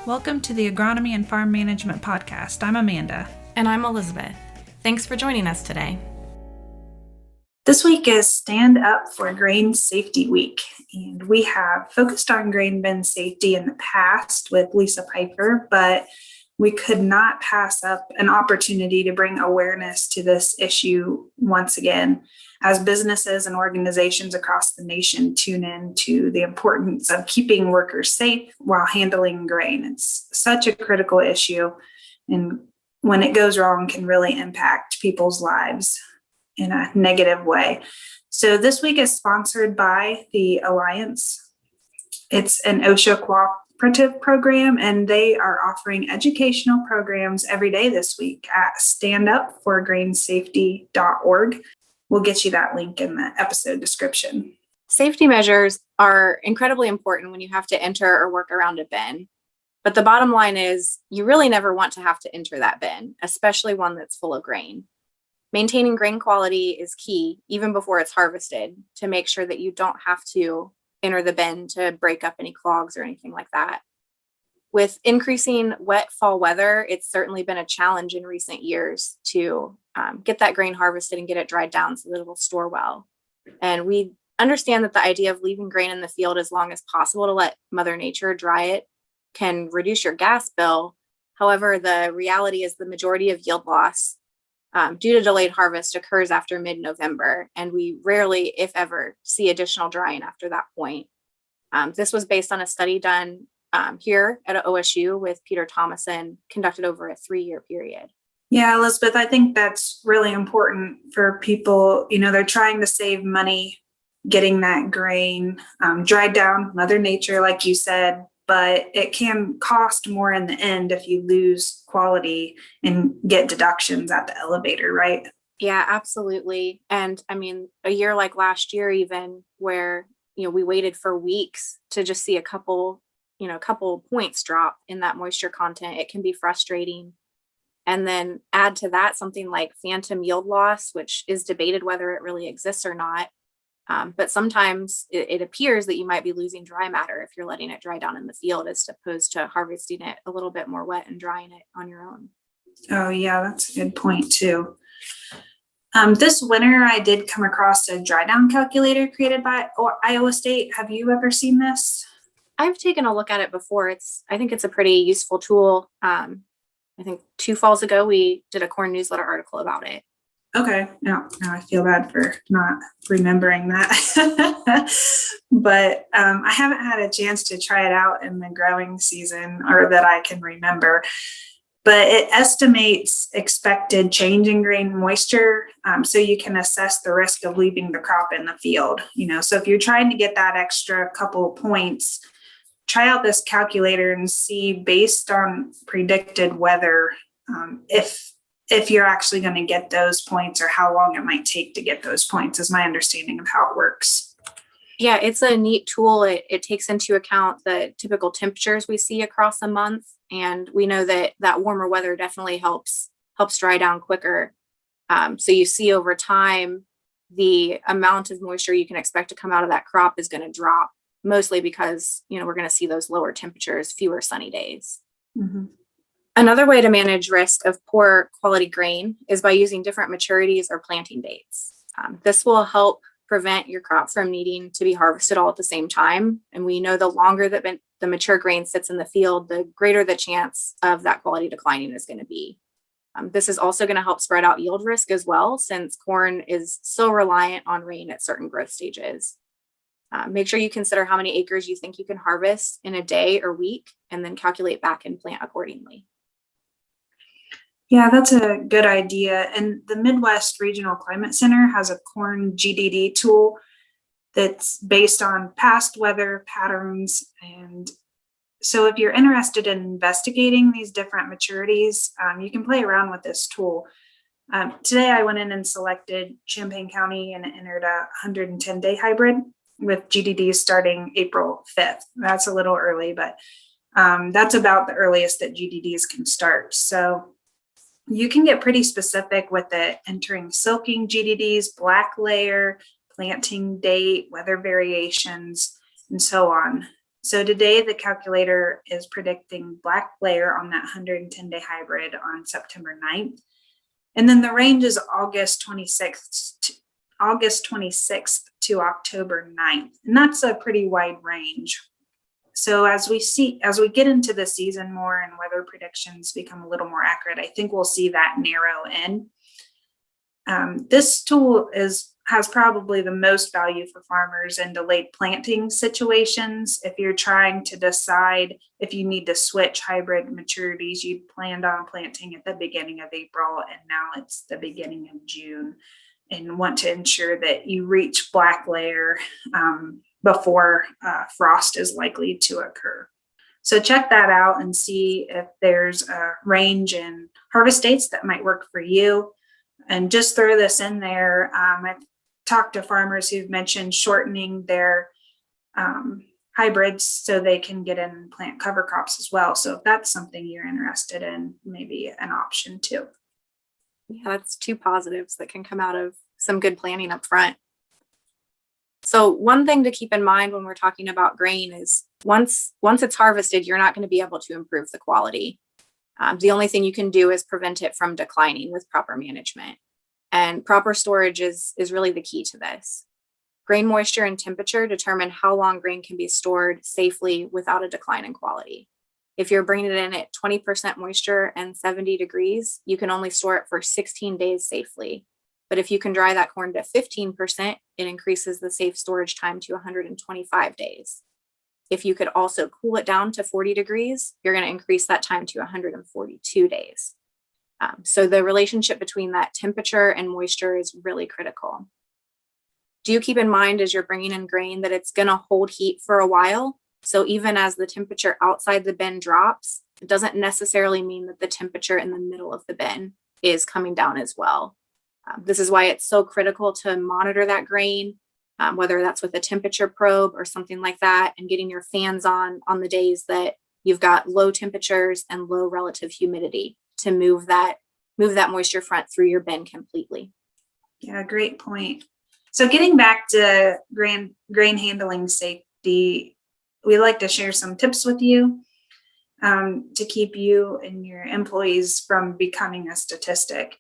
Welcome to the Agronomy and Farm Management Podcast. I'm Amanda. And I'm Elizabeth. Thanks for joining us today. This week is Stand Up for Grain Safety Week, and we have focused on grain bin safety in the past with Lisa Pfeifer, but we could not pass up an opportunity to bring awareness to this issue once again, as businesses and organizations across the nation tune in to the importance of keeping workers safe while handling grain. It's such a critical issue, and when it goes wrong, can really impact people's lives in a negative way. So this week is sponsored by the Alliance. It's an OSHA cooperative program, and they are offering educational programs every day this week at standupforgrainsafety.org. We'll get you that link in the episode description. Safety measures are incredibly important when you have to enter or work around a bin. But the bottom line is you really never want to have to enter that bin, especially one that's full of grain. Maintaining grain quality is key, even before it's harvested, to make sure that you don't have to enter the bin to break up any clogs or anything like that. With increasing wet fall weather, it's certainly been a challenge in recent years to get that grain harvested and get it dried down so that it'll store well. And we understand that the idea of leaving grain in the field as long as possible to let Mother Nature dry it can reduce your gas bill. However, the reality is the majority of yield loss due to delayed harvest occurs after mid-November, and we rarely, if ever, see additional drying after that point. This was based on a study done here at OSU with Peter Thomason, conducted over a 3-year period. Yeah, Elizabeth, I think that's really important for people. You know, they're trying to save money getting that grain dried down, Mother Nature, like you said, but it can cost more in the end if you lose quality and get deductions at the elevator, right? Yeah, absolutely. And I mean, a year like last year, even where, we waited for weeks to just see a couple points drop in that moisture content, it can be frustrating. And then add to that something like phantom yield loss, which is debated whether it really exists or not. But sometimes it appears that you might be losing dry matter if you're letting it dry down in the field as opposed to harvesting it a little bit more wet and drying it on your own. Oh, yeah, that's a good point too. This winter, I did come across a dry down calculator created by Iowa State. Have you ever seen this? I've taken a look at it before. I think it's a pretty useful tool. I think 2 falls ago, we did a corn newsletter article about it. Okay. Now I feel bad for not remembering that. But I haven't had a chance to try it out in the growing season, or that I can remember. But it estimates expected change in grain moisture, so you can assess the risk of leaving the crop in the field. So if you're trying to get that extra couple of points, try out this calculator and see, based on predicted weather, if you're actually going to get those points, or how long it might take to get those points, is my understanding of how it works. Yeah, it's a neat tool. It takes into account the typical temperatures we see across a month. And we know that warmer weather definitely helps dry down quicker. So you see over time, the amount of moisture you can expect to come out of that crop is going to drop, mostly because, we're going to see those lower temperatures, fewer sunny days. Mm-hmm. Another way to manage risk of poor quality grain is by using different maturities or planting dates. This will help prevent your crop from needing to be harvested all at the same time. And we know the longer that the mature grain sits in the field, the greater the chance of that quality declining is going to be. This is also going to help spread out yield risk as well, since corn is so reliant on rain at certain growth stages. Make sure you consider how many acres you think you can harvest in a day or week, and then calculate back and plant accordingly. Yeah, that's a good idea. And the Midwest Regional Climate Center has a corn GDD tool that's based on past weather patterns. And so if you're interested in investigating these different maturities, you can play around with this tool. Today, I went in and selected Champaign County and entered a 110-day hybrid with GDDs starting April 5th. That's a little early, but that's about the earliest that GDDs can start. So you can get pretty specific with it, entering silking GDDs, black layer, planting date, weather variations, and so on. So today the calculator is predicting black layer on that 110-day hybrid on September 9th. And then the range is August 26th to October 9th. And that's a pretty wide range. So as we get into the season more and weather predictions become a little more accurate, I think we'll see that narrow in. This tool has probably the most value for farmers in delayed planting situations. If you're trying to decide if you need to switch hybrid maturities, you planned on planting at the beginning of April and now it's the beginning of June, and want to ensure that you reach black layer before frost is likely to occur. So check that out and see if there's a range in harvest dates that might work for you. And just throw this in there. I've talked to farmers who've mentioned shortening their hybrids so they can get in and plant cover crops as well. So if that's something you're interested in, maybe an option too. Yeah, that's two positives that can come out of some good planning up front. So one thing to keep in mind when we're talking about grain is once it's harvested, you're not going to be able to improve the quality. The only thing you can do is prevent it from declining with proper management. And proper storage is really the key to this. Grain moisture and temperature determine how long grain can be stored safely without a decline in quality. If you're bringing it in at 20% moisture and 70 degrees, you can only store it for 16 days safely. But if you can dry that corn to 15%, it increases the safe storage time to 125 days. If you could also cool it down to 40 degrees, you're going to increase that time to 142 days. So the relationship between that temperature and moisture is really critical. Do you keep in mind as you're bringing in grain that it's going to hold heat for a while? So even as the temperature outside the bin drops, it doesn't necessarily mean that the temperature in the middle of the bin is coming down as well. This is why it's so critical to monitor that grain, whether that's with a temperature probe or something like that, and getting your fans on the days that you've got low temperatures and low relative humidity to move that moisture front through your bin completely. Yeah, great point. So getting back to grain handling safety, we like to share some tips with you to keep you and your employees from becoming a statistic.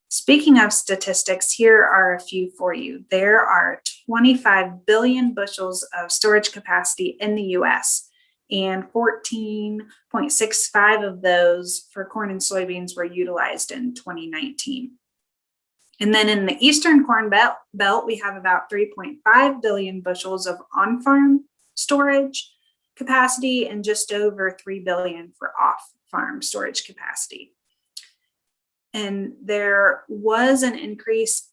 Speaking of statistics, here are a few for you. There are 25 billion bushels of storage capacity in the US, and 14.65 of those for corn and soybeans were utilized in 2019. And then in the Eastern Corn Belt, we have about 3.5 billion bushels of on-farm storage capacity and just over 3 billion for off-farm storage capacity. And there was an increase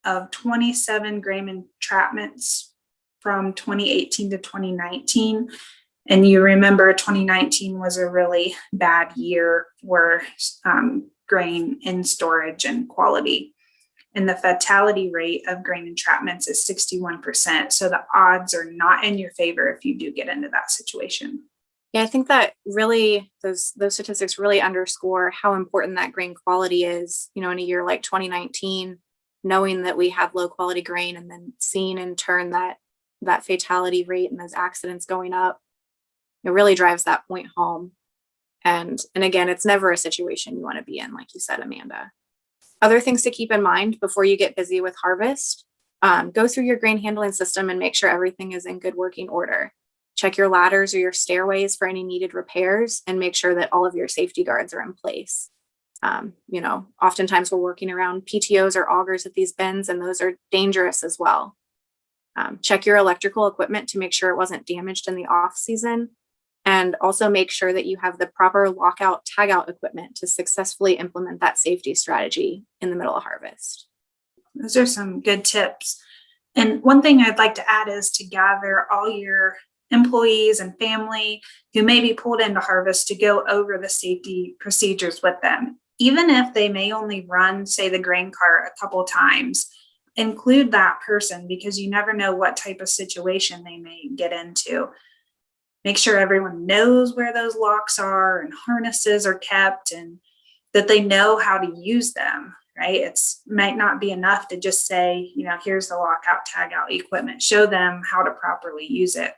of 27 grain entrapments from 2018 to 2019. And you remember 2019 was a really bad year for grain in storage and quality. And the fatality rate of grain entrapments is 61%. So the odds are not in your favor if you do get into that situation. Yeah, I think that really those statistics really underscore how important that grain quality is, in a year like 2019, knowing that we have low quality grain and then seeing in turn that fatality rate and those accidents going up, it really drives that point home. And again, it's never a situation you want to be in, like you said, Amanda. Other things to keep in mind before you get busy with harvest, go through your grain handling system and make sure everything is in good working order. Check your ladders or your stairways for any needed repairs and make sure that all of your safety guards are in place. Oftentimes we're working around PTOs or augers at these bins, and those are dangerous as well. Check your electrical equipment to make sure it wasn't damaged in the off season. And also make sure that you have the proper lockout, tagout equipment to successfully implement that safety strategy in the middle of harvest. Those are some good tips. And one thing I'd like to add is to gather all your employees and family who may be pulled into harvest to go over the safety procedures with them. Even if they may only run, say, the grain cart a couple times, include that person because you never know what type of situation they may get into. Make sure everyone knows where those locks are and harnesses are kept and that they know how to use them, right? It's might not be enough to just say, here's the lockout, tag out equipment. Show them how to properly use it.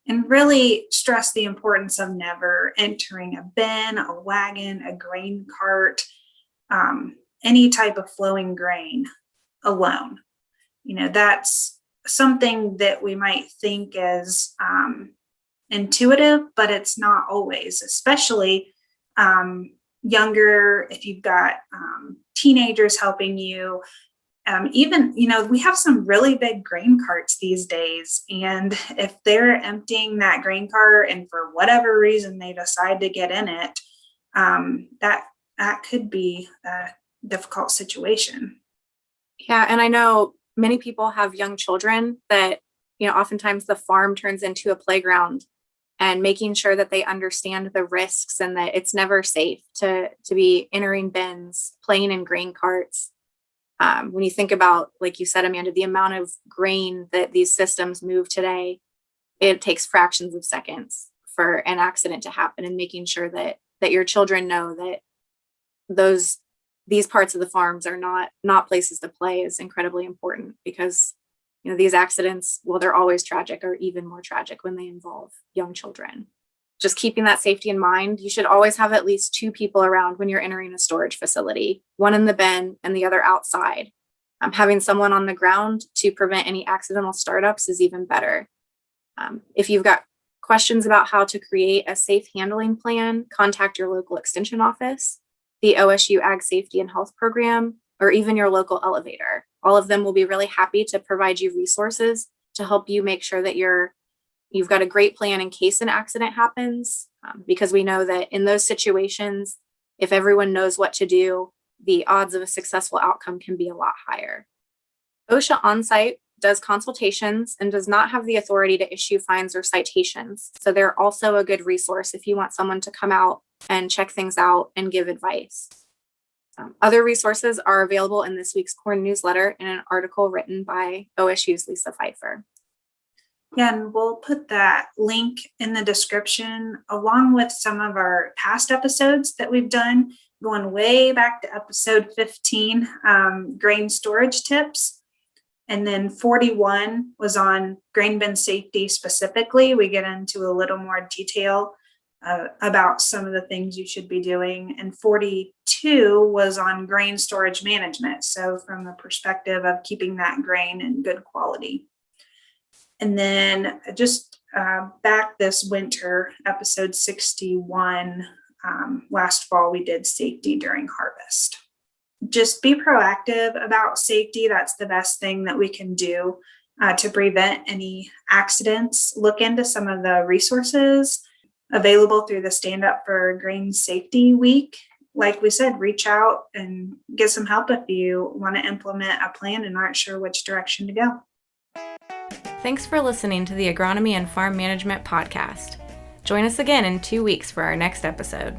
and really stress the importance of never entering a bin, a wagon, a grain cart, any type of flowing grain alone. That's something that we might think is intuitive, but it's not always, especially younger, if you've got teenagers helping you. Even, we have some really big grain carts these days. And if they're emptying that grain cart and for whatever reason they decide to get in it, that could be a difficult situation. Yeah. And I know many people have young children that, oftentimes the farm turns into a playground, and making sure that they understand the risks and that it's never safe to be entering bins, playing in grain carts. When you think about, like you said, Amanda, the amount of grain that these systems move today, it takes fractions of seconds for an accident to happen, and making sure that your children know that these parts of the farms are not places to play is incredibly important, because these accidents, well, they're always tragic, or even more tragic when they involve young children. Just keeping that safety in mind, you should always have at least 2 people around when you're entering a storage facility, one in the bin and the other outside. Having someone on the ground to prevent any accidental startups is even better. If you've got questions about how to create a safe handling plan, contact your local extension office, the OSU Ag Safety and Health Program, or even your local elevator. All of them will be really happy to provide you resources to help you make sure that you've got a great plan in case an accident happens, because we know that in those situations, if everyone knows what to do, the odds of a successful outcome can be a lot higher. OSHA Onsite does consultations and does not have the authority to issue fines or citations. So they're also a good resource if you want someone to come out and check things out and give advice. Other resources are available in this week's Corn newsletter in an article written by OSU's Lisa Pfeifer. Yeah, and we'll put that link in the description along with some of our past episodes that we've done, going way back to episode 15, grain storage tips. And then 41 was on grain bin safety specifically. We get into a little more detail about some of the things you should be doing. And 42 was on grain storage management. So from the perspective of keeping that grain in good quality. And then just back this winter, episode 61, last fall, we did safety during harvest. Just be proactive about safety. That's the best thing that we can do to prevent any accidents. Look into some of the resources available through the Stand Up for Grain Safety Week. Like we said, reach out and get some help if you want to implement a plan and aren't sure which direction to go. Thanks for listening to the Agronomy and Farm Management Podcast. Join us again in 2 weeks for our next episode.